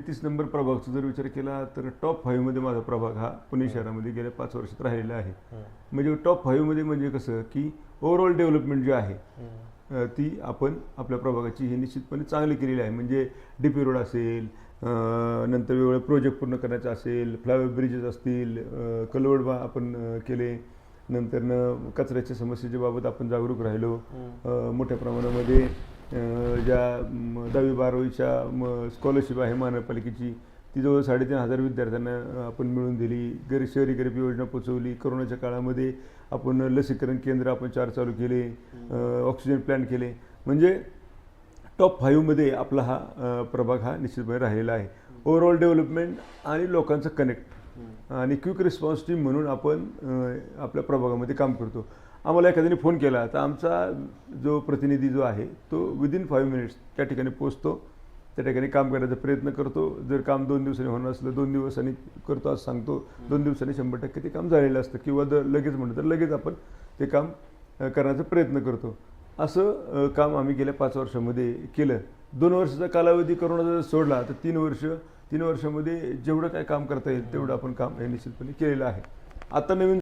33 number प्रभागचा जर विचार केला तर टॉप 5 मध्ये माझा प्रभाग हा पुणे शहरामध्ये गेल्या 5 वर्षात राहिलेला आहे. म्हणजे टॉप 5 मध्ये म्हणजे कसं की ओव्हरऑल डेव्हलपमेंट जी आहे ती आपण आपल्या प्रभागाची ही निश्चितपणे चांगली केलेली आहे. म्हणजे डीपी रोड असेल, नंतर वेगवेगळे प्रोजेक्ट पूर्ण करायचे असेल, फ्लायओव्हर ब्रिजेस असतील, कलवड आपण केले, नंतरनं कचऱ्याच्या समस्येच्या बाबत आपण जागरूक राहिलो. मोठ्या प्रमाणामध्ये ज्या 10वी-12वीच्या स्कॉलरशिप आहे महानगरपालिकेची ती जवळ 3,500 विद्यार्थ्यांना आपण मिळवून दिली. शहरी गरीब योजना पोचवली. कोरोनाच्या काळामध्ये आपण लसीकरण केंद्र आपण 4 चालू केले, ऑक्सिजन प्लॅन्ट केले. म्हणजे टॉप 5 मध्ये आपला हा प्रभाग हा निश्चितपणे राहिलेला आहे. ओव्हरऑल डेव्हलपमेंट आणि लोकांचं कनेक्ट आणि क्विक रिस्पॉन्स टीम म्हणून आपण आपल्या प्रभागामध्ये काम करतो. आम्हाला एखाद्याने फोन केला तर आमचा जो प्रतिनिधी जो आहे तो विदिन 5 मिनिट्स त्या ठिकाणी पोचतो, त्या ठिकाणी काम करायचा प्रयत्न करतो. जर काम 2 दिवसांनी होणार असलं 2 दिवसांनी करतो असं सांगतो. 2 दिवसांनी 100% ते काम झालेलं असतं किंवा लगेच म्हणलं तर लगेच आपण ते काम करण्याचा प्रयत्न करतो. असं काम आम्ही गेल्या 5 वर्षामध्ये केलं. 2 वर्षाचा कालावधी करोना जर सोडला तर 3 वर्षामध्ये जेवढं काय काम करता येईल तेवढं आपण काम हे निश्चितपणे केलेलं आहे. आता नवीन